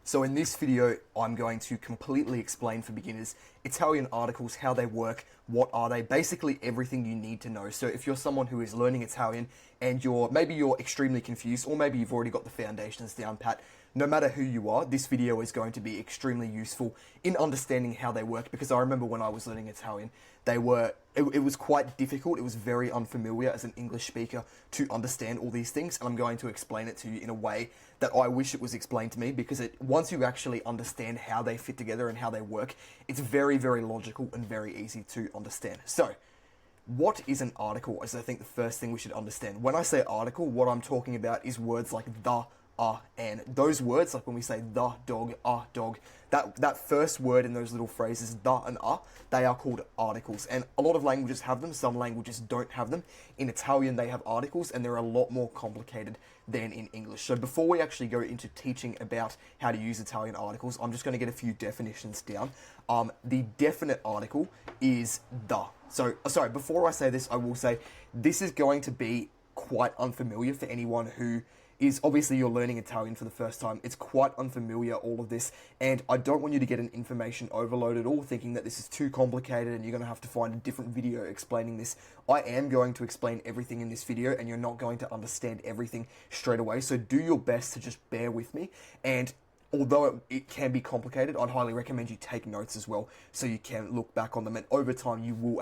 So in this video, I'm going to completely explain for beginners Italian articles, how they work, what are they, basically everything you need to know. So if you're someone who is learning Italian and maybe you're extremely confused, or maybe you've already got the foundations down pat, no matter who you are, this video is going to be extremely useful in understanding how they work, because I remember when I was learning Italian, it was quite difficult. It was very unfamiliar as an English speaker to understand all these things, and I'm going to explain it to you in a way that I wish it was explained to me, because once you actually understand how they fit together and how they work, it's very, very logical and very easy to understand. So, what is an article is I think the first thing we should understand. When I say article, what I'm talking about is words like the, and. Those words, like when we say the dog, dog, that first word in those little phrases, the and they are called articles. And a lot of languages have them, some languages don't have them. In Italian, they have articles, and they're a lot more complicated than in English. So before we actually go into teaching about how to use Italian articles, I'm just going to get a few definitions down. The definite article is the. So, sorry, before I say this, I will say this is going to be quite unfamiliar for anyone who is, obviously you're learning Italian for the first time. It's quite unfamiliar, all of this, and I don't want you to get an information overload at all, thinking that this is too complicated and you're going to have to find a different video explaining this. I am going to explain everything in this video, and you're not going to understand everything straight away, so do your best to just bear with me. And although it can be complicated, I'd highly recommend you take notes as well, so you can look back on them, and over time you will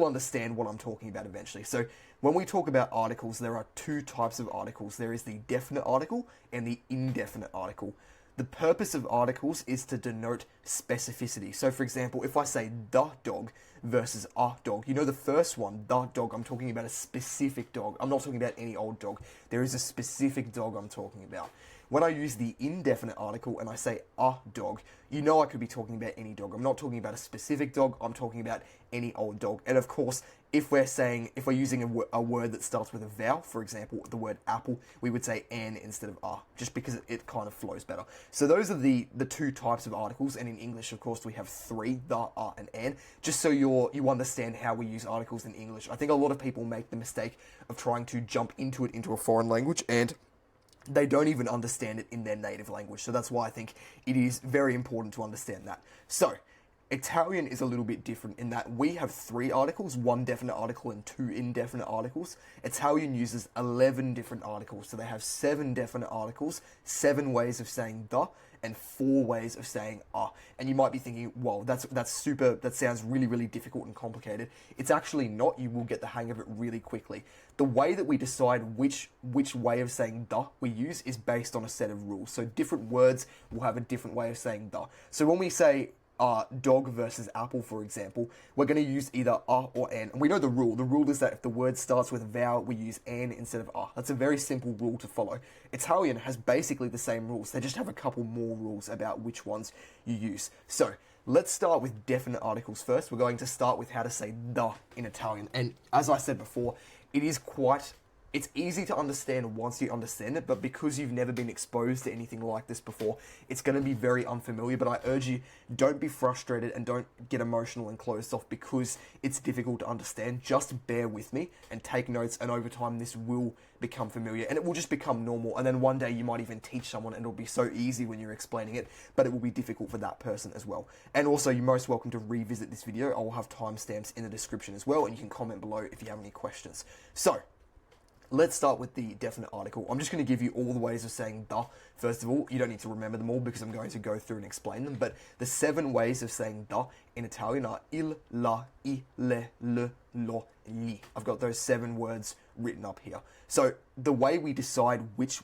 understand what I'm talking about eventually. So when we talk about articles, there are two types of articles. There is the definite article and the indefinite article. The purpose of articles is to denote specificity. So for example, if I say the dog versus a dog, you know the first one, the dog, I'm talking about a specific dog. I'm not talking about any old dog. There is a specific dog I'm talking about. When I use the indefinite article and I say a dog, you know I could be talking about any dog. I'm not talking about a specific dog, I'm talking about any old dog. And of course, if we're using a word that starts with a vowel, for example, the word apple, we would say an instead of a, just because it kind of flows better. So those are the two types of articles, and in English, of course, we have three, the, and an, just so you understand how we use articles in English. I think a lot of people make the mistake of trying to jump into a foreign language, and they don't even understand it in their native language. So that's why I think it is very important to understand that. So, Italian is a little bit different in that we have three articles, one definite article and two indefinite articles. Italian uses 11 different articles. So they have 7 definite articles, 7 ways of saying the, and 4 ways of saying a. And you might be thinking, well, that sounds really, really difficult and complicated. It's actually not. You will get the hang of it really quickly. The way that we decide which way of saying the we use is based on a set of rules. So different words will have a different way of saying the. So when we say dog versus apple, for example, we're going to use either a or an. And we know the rule. The rule is that if the word starts with a vowel, we use an instead of a. That's a very simple rule to follow. Italian has basically the same rules. They just have a couple more rules about which ones you use. So, let's start with definite articles first. We're going to start with how to say the in Italian. And as I said before, it's easy to understand once you understand it, but because you've never been exposed to anything like this before, it's going to be very unfamiliar. But I urge you, don't be frustrated and don't get emotional and closed off because it's difficult to understand. Just bear with me and take notes, and over time this will become familiar and it will just become normal. And then one day you might even teach someone and it'll be so easy when you're explaining it, but it will be difficult for that person as well. And also, you're most welcome to revisit this video. I will have timestamps in the description as well, and you can comment below if you have any questions. So, let's start with the definite article. I'm just going to give you all the ways of saying the. First of all, you don't need to remember them all because I'm going to go through and explain them, but the 7 ways of saying the in Italian are il, la, I, le, lo, li. I've got those 7 words written up here. So the way we decide which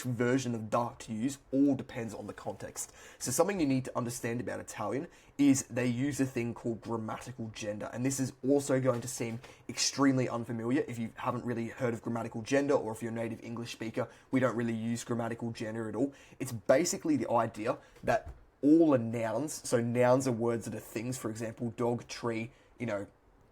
version of the to use all depends on the context. So something you need to understand about Italian is they use a thing called grammatical gender, and this is also going to seem extremely unfamiliar if you haven't really heard of grammatical gender, or if you're a native English speaker, we don't really use grammatical gender at all. It's basically the idea that all are nouns. So nouns are words that are things. For example, dog, tree,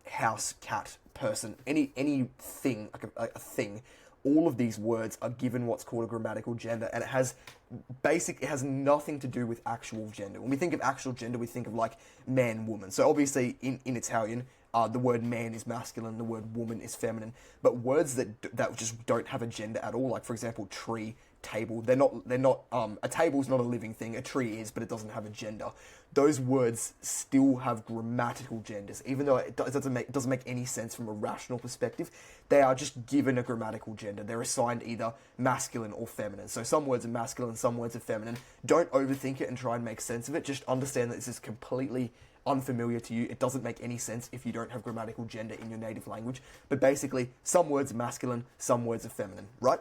house, cat, person, any thing, like a thing. All of these words are given what's called a grammatical gender, and it has nothing to do with actual gender. When we think of actual gender, we think of like man, woman. So obviously in Italian, the word man is masculine, the word woman is feminine, but words that just don't have a gender at all, like for example tree, table. A table's not a living thing. A tree is, but it doesn't have a gender. Those words still have grammatical genders, even though it doesn't make any sense from a rational perspective. They are just given a grammatical gender. They're assigned either masculine or feminine. So some words are masculine, some words are feminine. Don't overthink it and try and make sense of it. Just understand that this is completely unfamiliar to you. It doesn't make any sense if you don't have grammatical gender in your native language. But basically, some words are masculine, some words are feminine, right?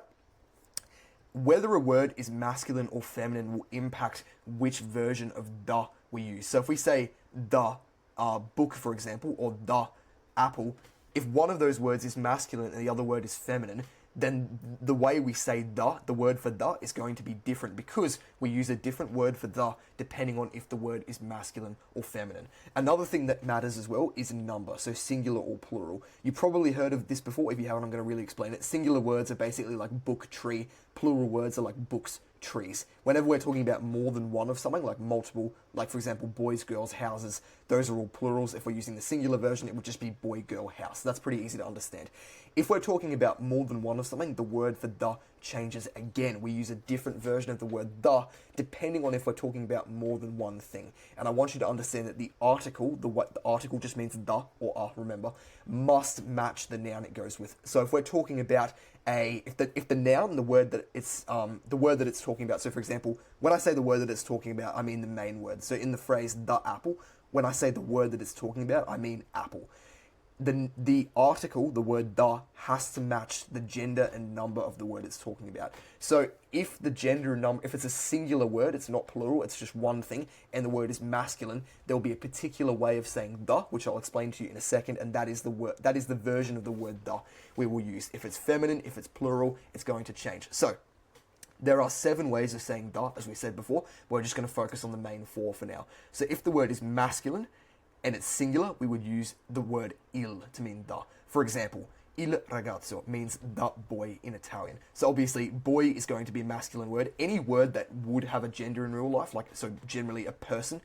Whether a word is masculine or feminine will impact which version of the we use. So if we say the book, for example, or the apple, if one of those words is masculine and the other word is feminine, then the way we say the word for the is going to be different because we use a different word for the depending on if the word is masculine or feminine. Another thing that matters as well is number, so singular or plural. You probably heard of this before. If you haven't, I'm going to really explain it. Singular words are basically like book, tree. Plural words are like books, trees. Whenever we're talking about more than one of something, like multiple, like for example, boys, girls, houses, those are all plurals. If we're using the singular version, it would just be boy, girl, house. That's pretty easy to understand. If we're talking about more than one of something, the word for the changes again. We use a different version of the word the, depending on if we're talking about more than one thing. And I want you to understand that the article, the article just means the or remember, must match the noun it goes with. So if we're talking about if the noun, the word that it's talking about. So for example, when I say the word that it's talking about, I mean the main word. So in the phrase the apple, when I say the word that it's talking about, I mean apple. The article, the word the, has to match the gender and number of the word it's talking about. So if the gender and number, if it's a singular word, it's not plural, it's just one thing, and the word is masculine, there'll be a particular way of saying the, which I'll explain to you in a second, and that is the version of the word the we will use. If it's feminine, if it's plural, it's going to change. So there are 7 ways of saying the, as we said before. We're just going to focus on the main 4 for now. So if the word is masculine, and it's singular, we would use the word il to mean the. For example, il ragazzo means the boy in Italian. So obviously, boy is going to be a masculine word. Any word that would have a gender in real life, like so generally a person,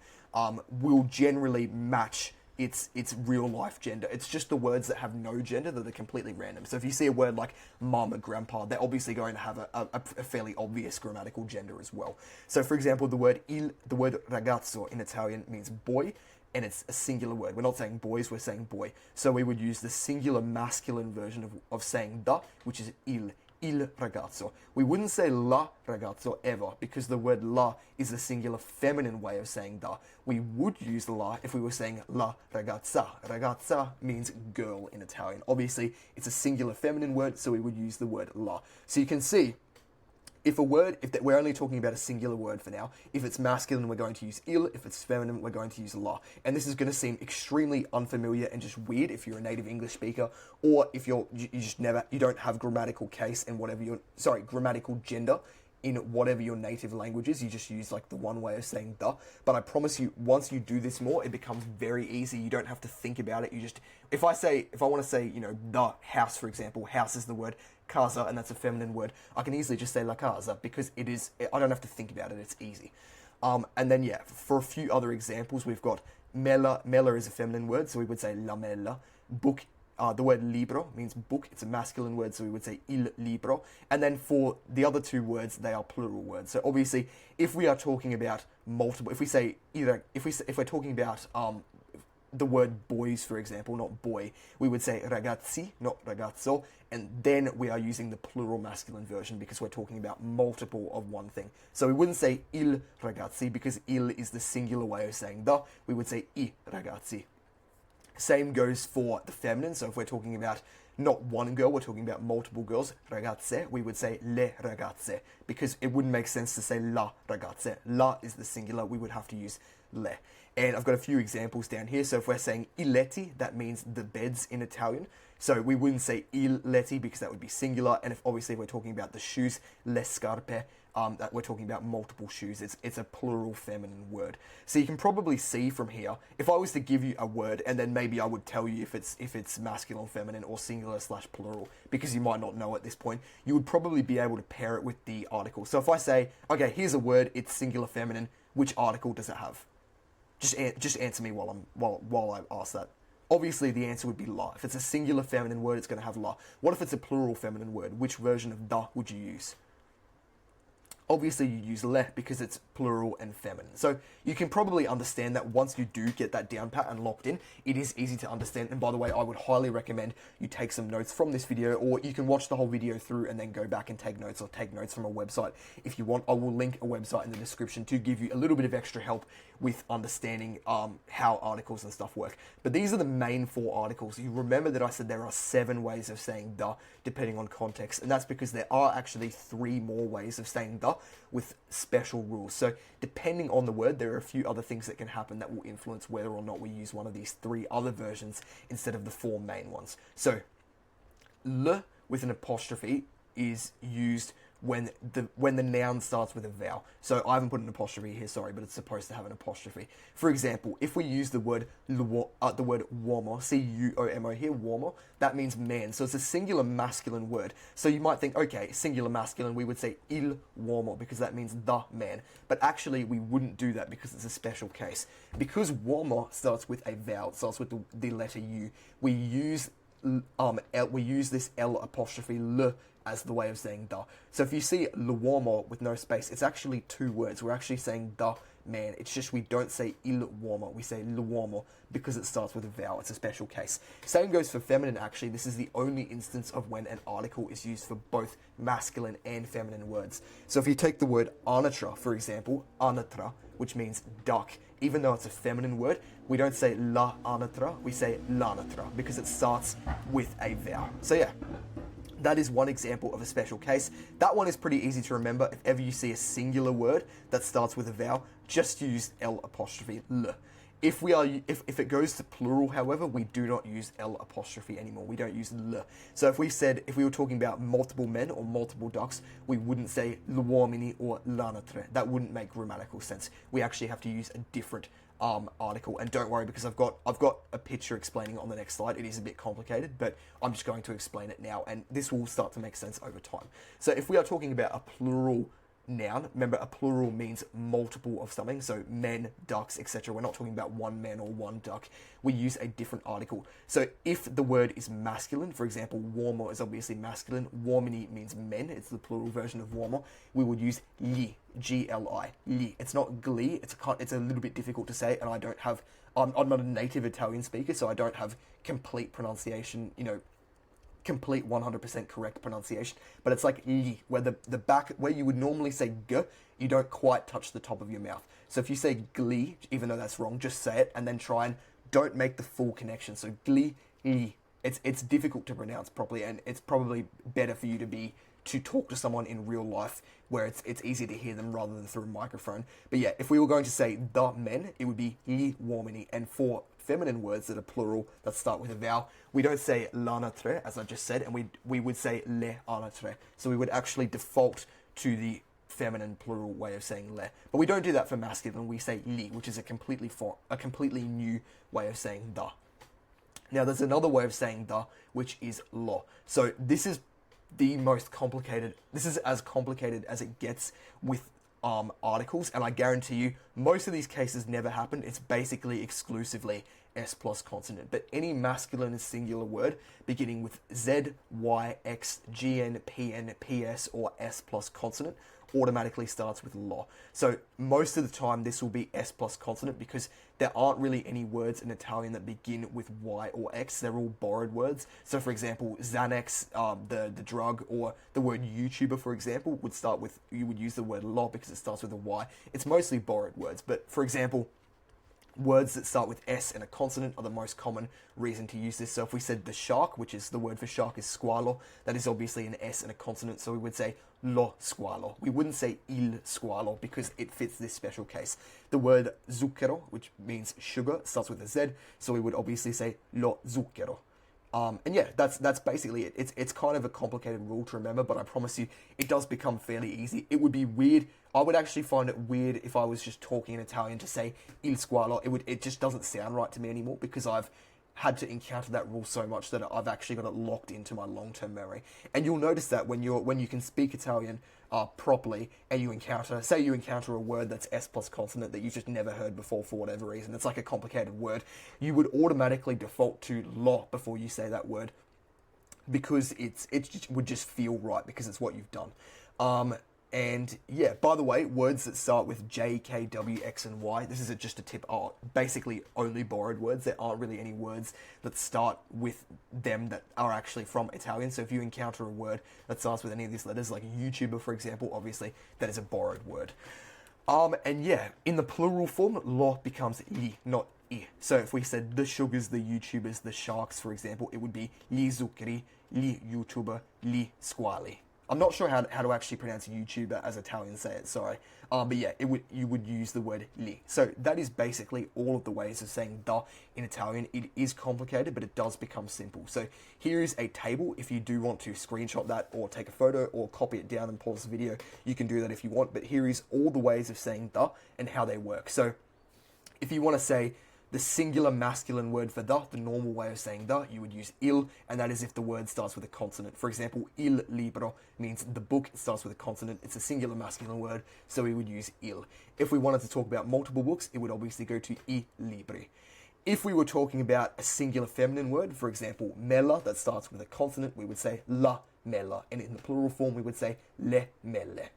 will generally match its real life gender. It's just the words that have no gender that are completely random. So if you see a word like mama, grandpa, they're obviously going to have a fairly obvious grammatical gender as well. So for example, the word ragazzo in Italian means boy, and it's a singular word. We're not saying boys, we're saying boy. So we would use the singular masculine version of saying the, which is il ragazzo. We wouldn't say la ragazzo ever, because the word la is a singular feminine way of saying the. We would use la if we were saying la ragazza. Ragazza means girl in Italian. Obviously, it's a singular feminine word, so we would use the word la. So you can see, we're only talking about a singular word for now. If it's masculine, we're going to use il. If it's feminine, we're going to use la. And this is going to seem extremely unfamiliar and just weird if you're a native English speaker, or if you don't have grammatical grammatical gender in whatever your native language is. You just use like the one way of saying the. But I promise you, once you do this more, it becomes very easy. You don't have to think about it. If I want to say, the house, for example, house is the word casa, and that's a feminine word, I can easily just say la casa, because I don't have to think about it, it's easy. And then for a few other examples, we've got mela. Mela is a feminine word, so we would say la mela. Book, the word libro means book, it's a masculine word, so we would say il libro. And then for the other 2 words, they are plural words. So obviously, if we are talking about multiple, if we're talking about the word boys, for example, not boy, we would say ragazzi, not ragazzo, and then we are using the plural masculine version because we're talking about multiple of one thing. So we wouldn't say il ragazzi because il is the singular way of saying the. We would say I ragazzi. Same goes for the feminine. So if we're talking about not one girl, we're talking about multiple girls, ragazze, we would say le ragazze, because it wouldn't make sense to say la ragazze. La is the singular, we would have to use le. And I've got a few examples down here. So if we're saying I letti, that means the beds in Italian. So we wouldn't say il letti because that would be singular. And if obviously we're talking about the shoes, le scarpe, that we're talking about multiple shoes. It's a plural feminine word. So you can probably see from here, if I was to give you a word and then maybe I would tell you if it's masculine, feminine, or singular / plural, because you might not know at this point, you would probably be able to pair it with the article. So if I say, okay, here's a word, it's singular, feminine, which article does it have? Just answer me while I ask that. Obviously, the answer would be la. If it's a singular feminine word, it's going to have la. What if it's a plural feminine word? Which version of the would you use? obviously you use le because it's plural and feminine. So you can probably understand that once you do get that down pat and locked in, it is easy to understand. And by the way, I would highly recommend you take some notes from this video, or you can watch the whole video through and then go back and take notes, or take notes from a website if you want. I will link a website in the description to give you a little bit of extra help with understanding how articles and stuff work. But these are the main 4 articles. You remember that I said there are 7 ways of saying the, depending on context, and that's because there are actually 3 more ways of saying the with special rules. So depending on the word, there are a few other things that can happen that will influence whether or not we use one of these 3 other versions instead of the 4 main ones. So le with an apostrophe is used when the noun starts with a vowel. So I haven't put an apostrophe here, sorry, but it's supposed to have an apostrophe. For example, if we use the word uomo, C-U-O-M-O here, uomo, that means man. So it's a singular masculine word. So you might think, okay, singular masculine, we would say il uomo because that means the man. But actually, we wouldn't do that because it's a special case. Because uomo starts with a vowel, it starts with the letter U, we use this L apostrophe le as the way of saying the. So if you see l'uomo with no space, it's actually 2 words. We're actually saying the man. It's just we don't say il uomo, we say l'uomo because it starts with a vowel. It's a special case. Same goes for feminine actually. This is the only instance of when an article is used for both masculine and feminine words. So if you take the word anatra, for example, anatra, which means duck, even though it's a feminine word, we don't say la anatra, we say lanatra because it starts with a vowel. So yeah, that is one example of a special case. That one is pretty easy to remember. If ever you see a singular word that starts with a vowel, just use L apostrophe le. If it goes to plural, however, we do not use L apostrophe anymore. We don't use le. So if we were talking about multiple men or multiple ducks, we wouldn't say l'uomini or l'anatre. That wouldn't make grammatical sense. We actually have to use a different article. And don't worry, because I've got a picture explaining it on the next slide. It is a bit complicated, but I'm just going to explain it now, and this will start to make sense over time. So if we are talking about a plural noun, remember a plural means multiple of something, so men, ducks, etc. We're not talking about one man or one duck. We use a different article. So if the word is masculine, for example, uomo is obviously masculine, uomini means men, it's the plural version of uomo, we would use li, G-L-I, li. It's not glee, it's a little bit difficult to say, and I'm not a native Italian speaker, so I don't have complete pronunciation, complete 100% correct pronunciation, but it's like li, where the back, where you would normally say g, you don't quite touch the top of your mouth. So if you say glee, even though that's wrong, just say it and then don't make the full connection. So glee, li. It's difficult to pronounce properly, and it's probably better for you to talk to someone in real life where it's easy to hear them rather than through a microphone. But yeah, if we were going to say the men, it would be li uomini, and for feminine words that are plural that start with a vowel, we don't say l'anatre, as I just said, and we would say le anatre. So we would actually default to the feminine plural way of saying le. But we don't do that for masculine. We say li, which is a completely new way of saying the. Now there's another way of saying the, which is lo. So this is the most complicated. This is as complicated as it gets with articles, and I guarantee you most of these cases never happen. It's basically exclusively S plus consonant, but any masculine and singular word beginning with Z, Y, X, GN, PN, PS, or S plus consonant automatically starts with lo. So most of the time this will be S plus consonant because there aren't really any words in Italian that begin with Y or X. They're all borrowed words. So for example, Xanax, the drug, or the word YouTuber, for example, you would use the word lo because it starts with a Y. It's mostly borrowed words, but for example, words that start with S and a consonant are the most common reason to use this. So if we said the shark, which is the word for shark is squalo, that is obviously an S and a consonant, so we would say lo squalo. We wouldn't say il squalo because it fits this special case. The word zucchero, which means sugar, starts with a Z, so we would obviously say lo zucchero. And yeah, that's basically it. It's kind of a complicated rule to remember, but I promise you, it does become fairly easy. It would be weird. I would actually find it weird if I was just talking in Italian to say il squalo. It just doesn't sound right to me anymore because I've had to encounter that rule so much that I've actually got it locked into my long-term memory. And you'll notice that when you can speak Italian properly, and you encounter a word that's S plus consonant that you've just never heard before for whatever reason, it's like a complicated word, you would automatically default to lo before you say that word because it would just feel right because it's what you've done. And yeah, by the way, words that start with J, K, W, X, and Y, this is just a tip, are basically only borrowed words. There aren't really any words that start with them that are actually from Italian. So if you encounter a word that starts with any of these letters, like YouTuber, for example, obviously that is a borrowed word. And yeah, in the plural form, lo becomes li, not I. So if we said the sugars, the YouTubers, the sharks, for example, it would be li zuccheri, li YouTuber, li squali. I'm not sure how to actually pronounce YouTuber as Italians say it, sorry. But yeah, you would use the word li. So that is basically all of the ways of saying da in Italian. It is complicated, but it does become simple. So here is a table. If you do want to screenshot that or take a photo or copy it down and pause the video, you can do that if you want. But here is all the ways of saying da and how they work. So if you want to say the singular masculine word for the normal way of saying the, you would use il, and that is if the word starts with a consonant. For example, il libro means the book. It starts with a consonant. It's a singular masculine word, so we would use il. If we wanted to talk about multiple books, it would obviously go to I libri. If we were talking about a singular feminine word, for example, mela, that starts with a consonant, we would say la mela, and in the plural form, we would say le mele.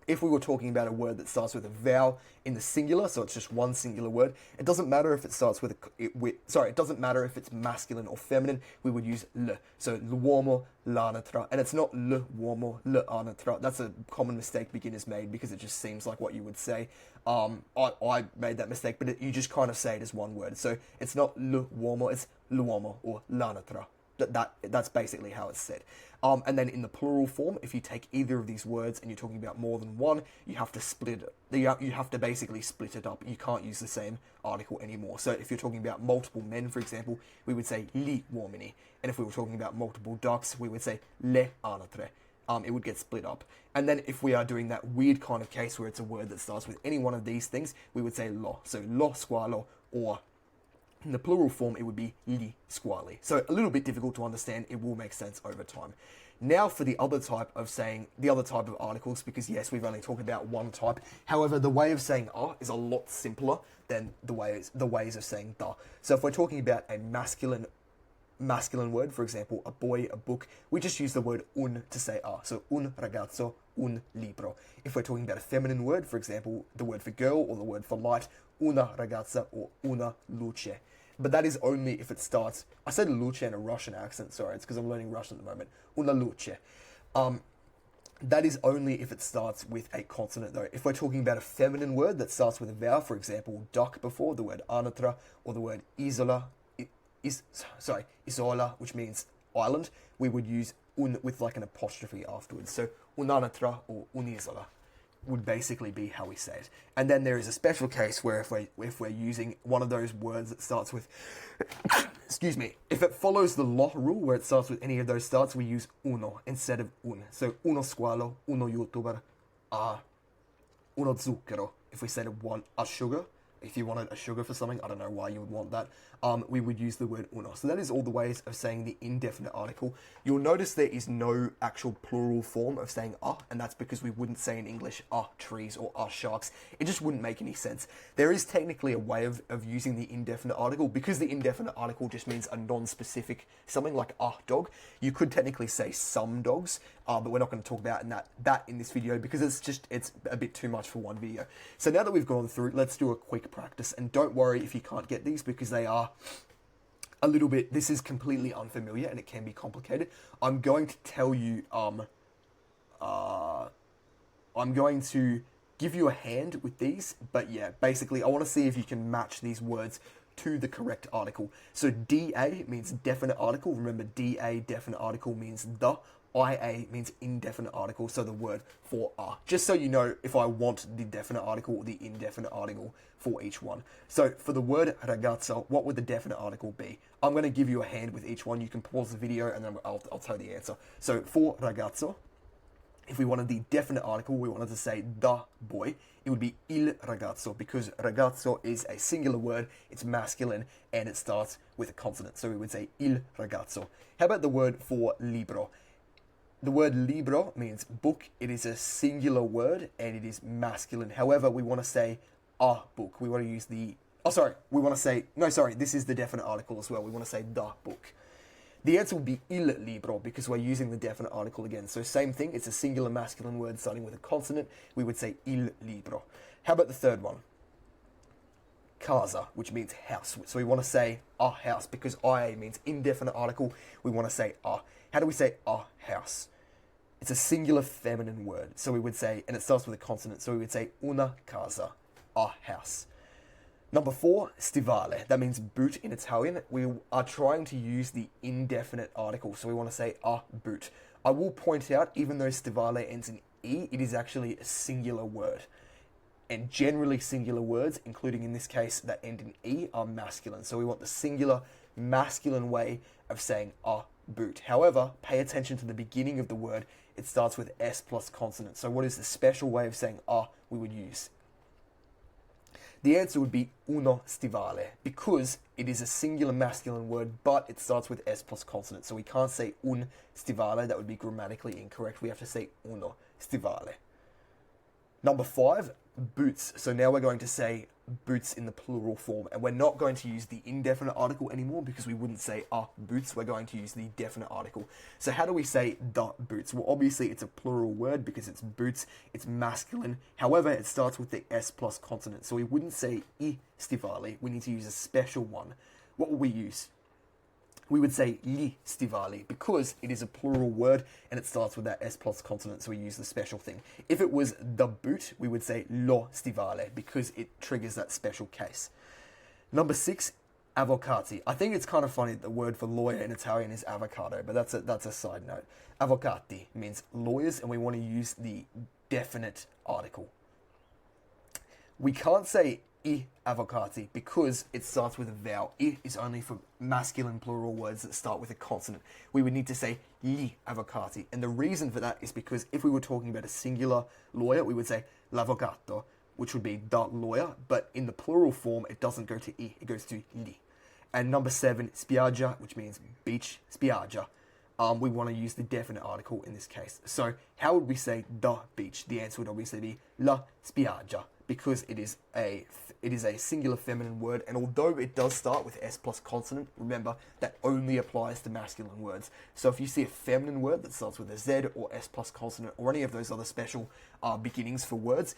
If we were talking about a word that starts with a vowel in the singular, so it's just one singular word, it doesn't matter if it starts with it doesn't matter if it's masculine or feminine, we would use le. So l'uomo, l'anatra, and it's not le uomo, l'anatra. That's a common mistake beginners made because it just seems like what you would say. I made that mistake, but you just kind of say it as one word. So it's not le uomo, it's l'uomo or l'anatra. That's basically how it's said. And then in the plural form, if you take either of these words and you're talking about more than one, you have to split it. You have to basically split it up. You can't use the same article anymore. So if you're talking about multiple men, for example, we would say li uomini. And if we were talking about multiple ducks, we would say le anatre. It would get split up. And then if we are doing that weird kind of case where it's a word that starts with any one of these things, we would say lo. So lo squalo, or in the plural form, it would be li squali. So a little bit difficult to understand. It will make sense over time. Now for the other type of articles, because yes, we've only talked about one type. However, the way of saying is a lot simpler than the ways of saying da. So if we're talking about a masculine word, for example, a boy, a book, we just use the word un to say So un ragazzo, un libro. If we're talking about a feminine word, for example, the word for girl or the word for light, una ragazza or una luce. But that is only if it starts, I said luce in a Russian accent, sorry, it's because I'm learning Russian at the moment, una luce. That is only if it starts with a consonant though. If we're talking about a feminine word that starts with a vowel, for example, duck before, the word anatra, or the word isola, which means island, we would use un with like an apostrophe afterwards. So unanatra or unisola would basically be how we say it. And then there is a special case where if we're using one of those words that starts with excuse me, if it follows the lo rule where it starts with any of those starts, we use uno instead of un. So uno squalo, uno youtuber, uno zucchero. If we said a sugar, if you wanted a sugar for something, I don't know why you would want that, we would use the word uno. So that is all the ways of saying the indefinite article. You'll notice there is no actual plural form of saying and that's because we wouldn't say in English trees or sharks. It just wouldn't make any sense. There is technically a way of using the indefinite article, because the indefinite article just means a non-specific something like dog. You could technically say some dogs, but we're not going to talk about that in this video because it's a bit too much for one video. So now that we've gone through, let's do a quick practice, and don't worry if you can't get these because they are a little bit, this is completely unfamiliar and it can be complicated. I'm going to tell you, I'm going to give you a hand with these, but yeah, basically I want to see if you can match these words to the correct article. So DA means definite article. Remember, DA, definite article, means the. IA means indefinite article, so the word for just so you know if I want the definite article or the indefinite article for each one. So for the word ragazzo, what would the definite article be? I'm going to give you a hand with each one. You can pause the video and then I'll tell you the answer. So for ragazzo, if we wanted the definite article, we wanted to say the boy, it would be il ragazzo, because ragazzo is a singular word, it's masculine, and it starts with a consonant. So we would say il ragazzo. How about the word for libro? The word libro means book. It is a singular word and it is masculine. However, we want to say a book. We want to use this is the definite article as well. We want to say the book. The answer would be il libro because we're using the definite article again. So same thing, it's a singular masculine word starting with a consonant. We would say il libro. How about the third one? Casa, which means house. So we want to say a house because IA means indefinite article. We want to say a. How do we say a house? It's a singular feminine word. So we would say, and it starts with a consonant. So we would say una casa, a house. Number 4, stivale. That means boot in Italian. We are trying to use the indefinite article, so we want to say a boot. I will point out, even though stivale ends in E, it is actually a singular word. And generally singular words, including in this case that end in E, are masculine. So we want the singular masculine way of saying a boot. However, pay attention to the beginning of the word. It starts with S plus consonant. So what is the special way of saying a we would use? The answer would be uno stivale because it is a singular masculine word, but it starts with S plus consonant. So we can't say un stivale. That would be grammatically incorrect. We have to say uno stivale. Number 5, boots. So now we're going to say boots in the plural form, and we're not going to use the indefinite article anymore because we wouldn't say boots. We're going to use the definite article. So how do we say the boots? Well, obviously it's a plural word because it's boots, it's masculine. However, it starts with the S plus consonant. So we wouldn't say I stivali. We need to use a special one. What will we use? We would say gli stivali because it is a plural word and it starts with that S plus consonant, so we use the special thing. If it was the boot, we would say lo stivale because it triggers that special case. Number 6, avvocati. I think it's kind of funny that the word for lawyer in Italian is avocado, but that's a side note. Avvocati means lawyers, and we want to use the definite article. We can't say I avvocati because it starts with a vowel. I is only for masculine plural words that start with a consonant. We would need to say gli avvocati. And the reason for that is because if we were talking about a singular lawyer, we would say l'avvocato, which would be the lawyer. But in the plural form, it doesn't go to I, it goes to gli. And number 7, spiaggia, which means beach, spiaggia. We want to use the definite article in this case. So how would we say the beach? The answer would obviously be la spiaggia because it is a singular feminine word, and although it does start with S plus consonant, remember that only applies to masculine words. So if you see a feminine word that starts with a Z or S plus consonant or any of those other special beginnings for words,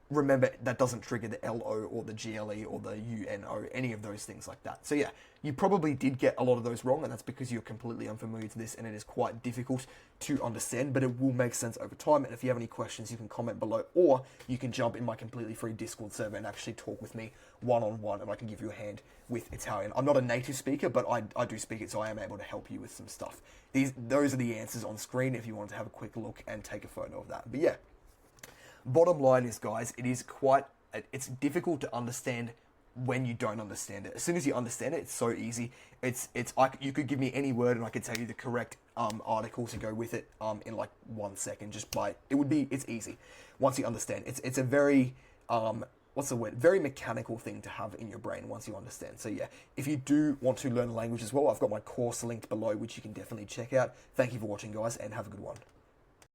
remember that doesn't trigger the LO or the GLE or the UNO, any of those things like that. So yeah, you probably did get a lot of those wrong, and that's because you're completely unfamiliar to this and it is quite difficult to understand, but it will make sense over time. And if you have any questions, you can comment below, or you can jump in my completely free Discord server and actually talk with me one-on-one, and I can give you a hand with Italian. I'm not a native speaker, but I do speak it, so I am able to help you with some stuff. Those are the answers on screen if you want to have a quick look and take a photo of that. But yeah, bottom line is, guys, it's difficult to understand when you don't understand it. As soon as you understand it, it's so easy. You could give me any word and I could tell you the correct article to go with it in like 1 second. It's easy once you understand. It's a very very mechanical thing to have in your brain once you understand. So yeah, if you do want to learn a language as well, I've got my course linked below, which you can definitely check out. Thank you for watching, guys, and have a good one.